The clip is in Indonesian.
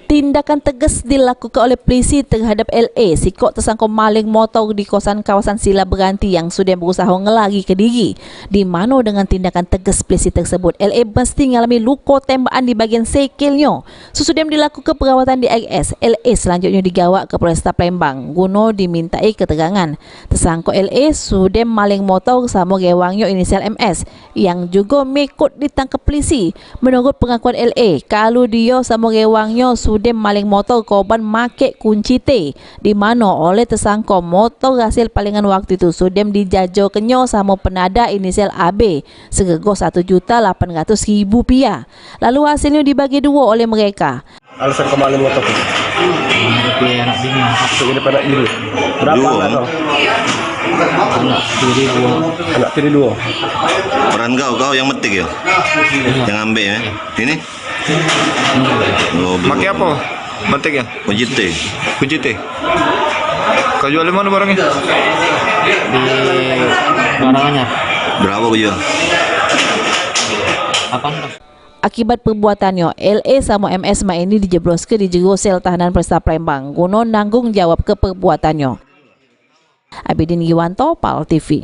Tindakan tegas dilakukan oleh polisi terhadap LA, sikok tersangka maling motor di kawasan Sila Beranti yang sudah berusaha ngelari ke diri. Di mana dengan tindakan tegas polisi tersebut, LA mesti mengalami luka tembakan di bagian sikilnya. Sesudah dilakukan perawatan di RS, LA selanjutnya digawak ke Polresta Palembang guna dimintai keterangan. Tersangka LA sudah maling motor sama rewangnya inisial MS yang juga mekut ditangkap polisi. Menurut pengakuan LA, kalau dia sama rewangnya sudah maling motor korban make kunci T, di mana oleh tersangka motor hasil palingan waktu itu sudah dijajah kenyo sama penada inisial AB serego Rp1.800.000. Lalu hasilnya dibagi dua oleh mereka. Alasan kemaling motor itu? Anak bini. Ini pada ini. Berapa anak? Anak tiri dua. Peran kau yang metik ya? Yang ambil ya? Ini? Oh, pakai apa? Metik ya? Kunci T. Kunci T. Kau jual di mana barangnya? Di barangannya. Berapa kau jual? 800. Akibat perbuatannya, LA sama MS ini dijebloskan di jero sel tahanan Polresta Palembang guna nanggung jawab ke perbuatannya. Abidin Yuwanto, PAL TV.